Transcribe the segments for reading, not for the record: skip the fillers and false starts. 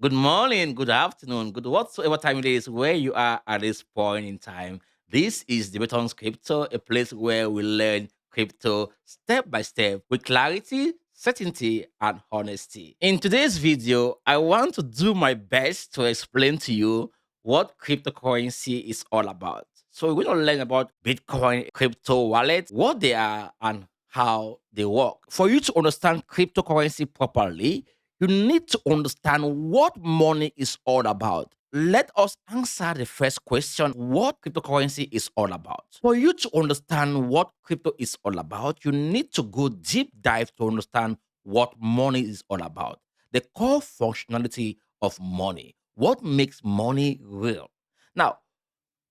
Good morning, good afternoon, good whatsoever time it is where you are at this point in time. This is the Beton's Crypto, a place where we learn crypto step by step with clarity, certainty, and honesty. In today's video, I want to do my best to explain to you what cryptocurrency is all about. So we're going to learn about Bitcoin crypto wallets, what they are, and how they work. For you to understand cryptocurrency properly, you need to understand what money is all about. Let us answer the first question, what cryptocurrency is all about. For you to understand what crypto is all about, you need to go deep dive to understand what money is all about. The core functionality of money. What makes money real? Now,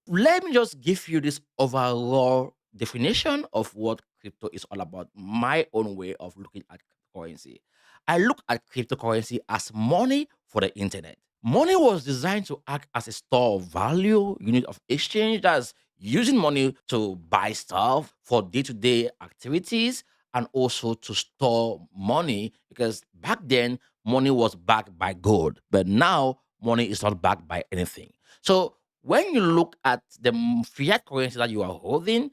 let me just give you this overall definition of what crypto is all about. My own way of looking at cryptocurrency. I look at cryptocurrency as money for the internet. Money was designed to act as a store of value, unit of exchange. That's using money to buy stuff for day to day activities and also to store money because back then money was backed by gold, but now money is not backed by anything. So when you look at the fiat currency that you are holding,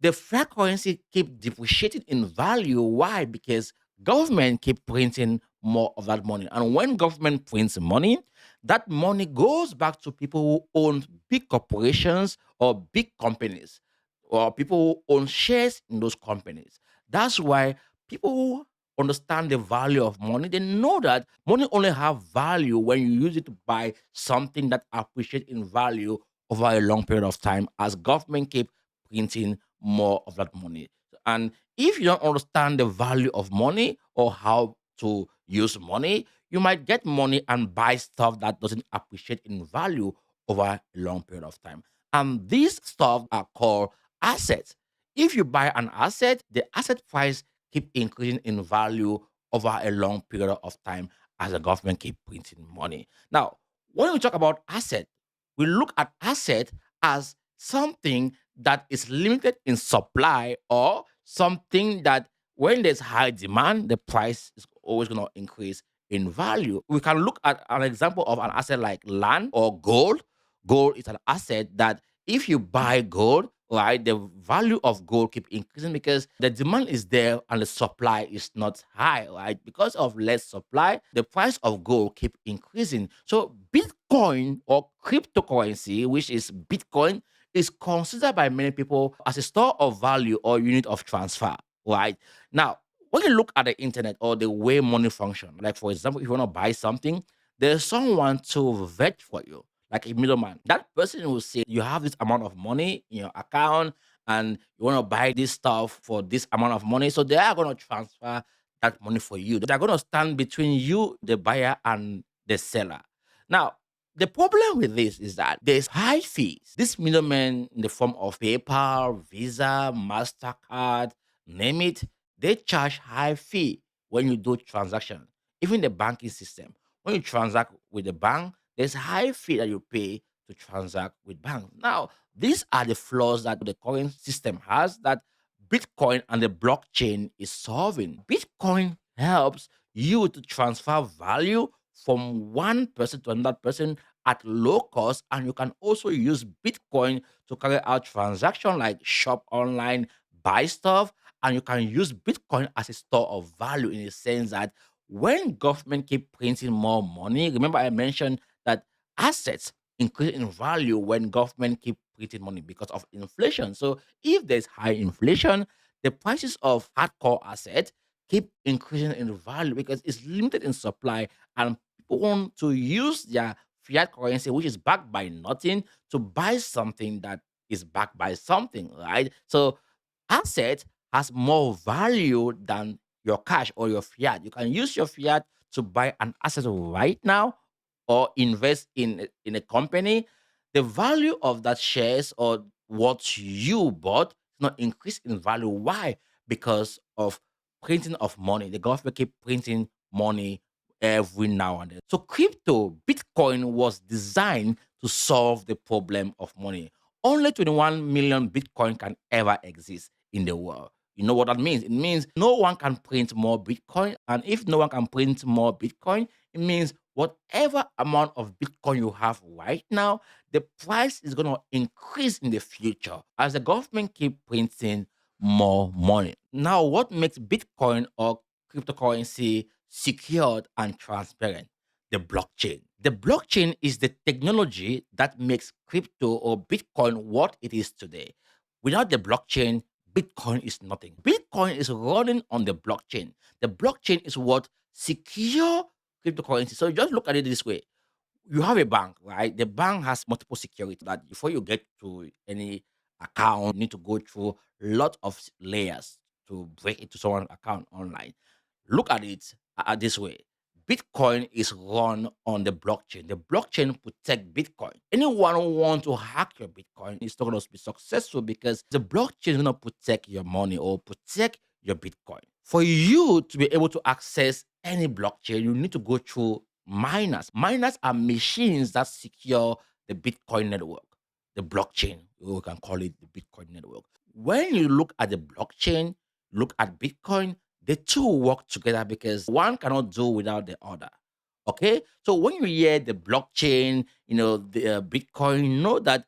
the fiat currency keep depreciating in value. Why? Because government keep printing more of that money. And when government prints money, that money goes back to people who own big corporations or big companies or people who own shares in those companies. That's why people who understand the value of money, they know that money only have value when you use it to buy something that appreciate in value over a long period of time as government keep printing more of that money. And if you don't understand the value of money or how to use money, you might get money and buy stuff that doesn't appreciate in value over a long period of time. And these stuff are called assets. If you buy an asset, the asset price keep increasing in value over a long period of time as the government keep printing money. Now, when we talk about asset, we look at asset as something that is limited in supply or something that when there's high demand, the price is always going to increase in value. We can look at an example of an asset like land or gold. Gold is an asset that if you buy gold, right, the value of gold keep increasing because the demand is there and the supply is not high, right? Because of less supply, the price of gold keep increasing. So Bitcoin or cryptocurrency, which is Bitcoin, is considered by many people as a store of value or unit of transfer, right? Now, when you look at the internet or the way money function, like for example, if you want to buy something, there's someone to vet for you, like a middleman. That person will say, you have this amount of money in your account and you want to buy this stuff for this amount of money. So they are going to transfer that money for you. They're going to stand between you, the buyer, and the seller. Now, the problem with this is that there's high fees. This middlemen in the form of PayPal, Visa, MasterCard, name it, they charge high fee when you do transaction. Even the banking system. When you transact with the bank, there's high fee that you pay to transact with bank. Now, these are the flaws that the current system has that Bitcoin and the blockchain is solving. Bitcoin helps you to transfer value from one person to another person at low cost, and you can also use Bitcoin to carry out transactions like shop online, buy stuff, and you can use Bitcoin as a store of value in the sense that when government keep printing more money, remember I mentioned that assets increase in value when government keep printing money because of inflation. So if there's high inflation, the prices of hardcore assets keep increasing in value because it's limited in supply and people want to use their fiat currency, which is backed by nothing, to buy something that is backed by something, right? So asset has more value than your cash or your fiat. You can use your fiat to buy an asset right now or invest in a company. The value of that shares or what you bought is not increase in value. Why? Because of printing of money. The government keep printing money every now and then. So crypto, Bitcoin was designed to solve the problem of money. Only 21 million Bitcoin can ever exist in the world. You know what that means? It means no one can print more Bitcoin. And if no one can print more Bitcoin, it means whatever amount of Bitcoin you have right now, the price is going to increase in the future as the government keep printing more money. Now, what makes Bitcoin or cryptocurrency secured and transparent? The blockchain. The blockchain is the technology that makes crypto or Bitcoin what it is today. Without the blockchain, Bitcoin is nothing. Bitcoin is running on the blockchain. The blockchain is what secure cryptocurrency. So just look at it this way. You have a bank, right? The bank has multiple security that before you get to any account, you need to go through a lot of layers to break into someone's account online. Look at it this way. Bitcoin is run on the blockchain. The blockchain protect Bitcoin. Anyone who want to hack your Bitcoin is not going to be successful because the blockchain is going to protect your money or protect your Bitcoin. For you to be able to access any blockchain, you need to go through miners. Miners are machines that secure the Bitcoin network, the blockchain. We can call it the Bitcoin network. When you look at the blockchain, look at Bitcoin, the two work together because one cannot do without the other. Okay, so when you hear the blockchain, the Bitcoin, know that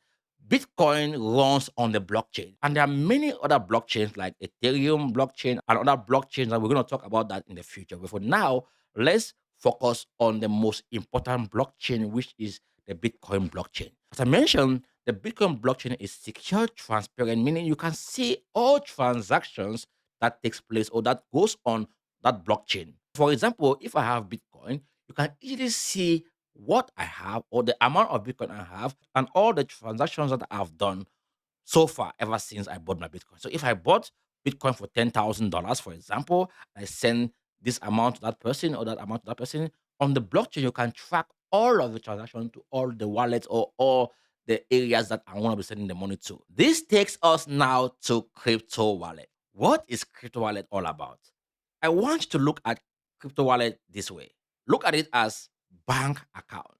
Bitcoin runs on the blockchain, and there are many other blockchains like Ethereum blockchain and other blockchains, and we're going to talk about that in the future. But for now, let's focus on the most important blockchain, which is the Bitcoin blockchain. As I mentioned, the Bitcoin blockchain is secure, transparent, meaning you can see all transactions that takes place or that goes on that blockchain. For example, if I have Bitcoin, you can easily see what I have or the amount of Bitcoin I have and all the transactions that I've done so far ever since I bought my Bitcoin. So if I bought Bitcoin for $10,000, for example, I send this amount to that person or that amount to that person on the blockchain, you can track all of the transactions to all the wallets or all the areas that I want to be sending the money to. This takes us now to crypto wallet. What is crypto wallet all about? I want you to look at crypto wallet this way. Look at it as bank account.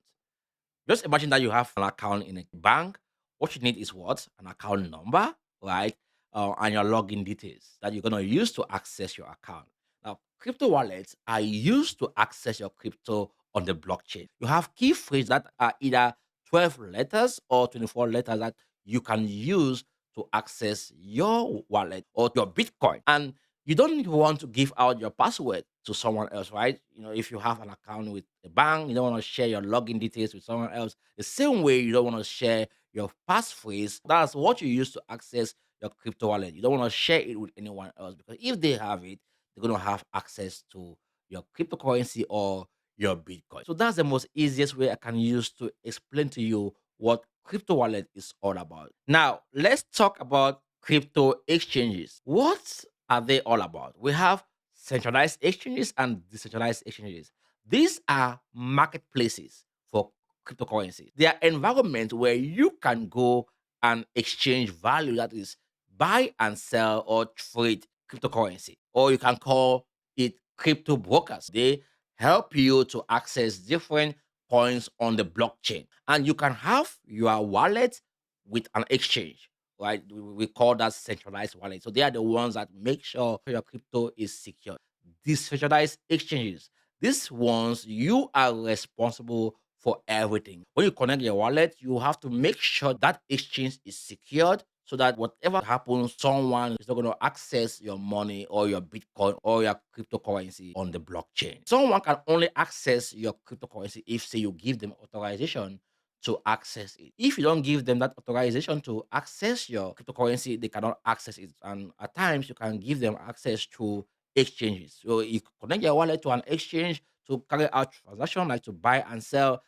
Just imagine that you have an account in a bank. What you need is what? An account number, right? And your login details that you're going to use to access your account. Now, crypto wallets are used to access your crypto on the blockchain. You have key phrases that are either 12 letters or 24 letters that you can use to access your wallet or your Bitcoin. And you don't want to give out your password to someone else, right? If you have an account with a bank, you don't want to share your login details with someone else. The same way you don't want to share your passphrase. That's what you use to access your crypto wallet. You don't want to share it with anyone else because if they have it, they're going to have access to your cryptocurrency or your Bitcoin. So that's the most easiest way I can use to explain to you what crypto wallet is all about. Now, let's talk about crypto exchanges. What are they all about? We have centralized exchanges and decentralized exchanges. These are marketplaces for cryptocurrency. They are environments where you can go and exchange value, that is, buy and sell or trade cryptocurrency. Or you can call it crypto brokers. They help you to access different coins on the blockchain. And you can have your wallet with an exchange, right? We call that centralized wallet. So they are the ones that make sure your crypto is secure. Decentralized exchanges, these ones, you are responsible for everything. When you connect your wallet, you have to make sure that exchange is secured so that whatever happens, someone is not going to access your money or your Bitcoin or your cryptocurrency on the blockchain. Someone can only access your cryptocurrency if, say, you give them authorization to access it. If you don't give them that authorization to access your cryptocurrency, they cannot access it. And at times, you can give them access to exchanges. So you connect your wallet to an exchange to carry out transaction like to buy and sell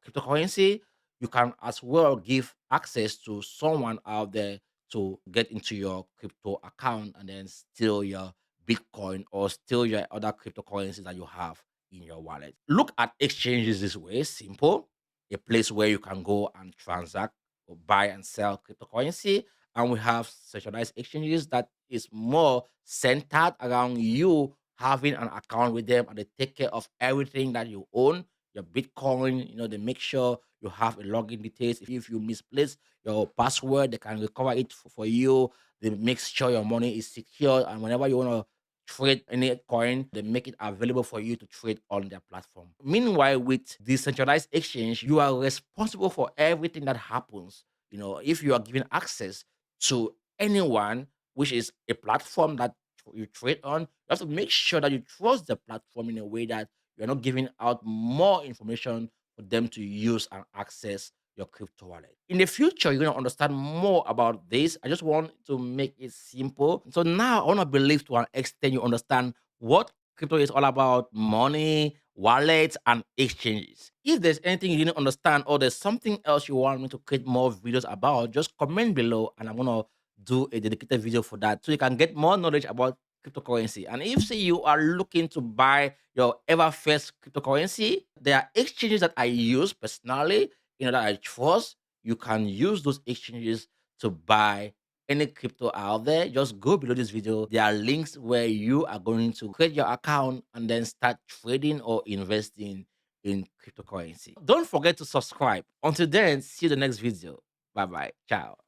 cryptocurrency. You can as well give access to someone out there to get into your crypto account and then steal your Bitcoin or steal your other cryptocurrencies that you have in your wallet. Look at exchanges this way, simple, a place where you can go and transact or buy and sell cryptocurrency. And we have centralized exchanges that is more centered around you having an account with them and they take care of everything that you own, your Bitcoin. They make sure you have a login details. If you misplace your password, they can recover it for you. They make sure your money is secure. And whenever you want to trade any coin, they make it available for you to trade on their platform. Meanwhile, with decentralized exchange, you are responsible for everything that happens. If you are given access to anyone, which is a platform that you trade on, you have to make sure that you trust the platform in a way that you're not giving out more information for them to use and access your crypto wallet. In the future, you're going to understand more about this. I just want to make it simple. So now I want to believe to an extent you understand what crypto is all about: money, wallets, and exchanges. If there's anything you didn't understand or there's something else you want me to create more videos about, just comment below and I'm going to do a dedicated video for that so you can get more knowledge about cryptocurrency. And if say you are looking to buy your ever first cryptocurrency, there are exchanges that I use personally, that I trust. You can use those exchanges to buy any crypto out there. Just go below this video. There are links where you are going to create your account and then start trading or investing in cryptocurrency. Don't forget to subscribe. Until then, see you in the next video. Bye bye. Ciao.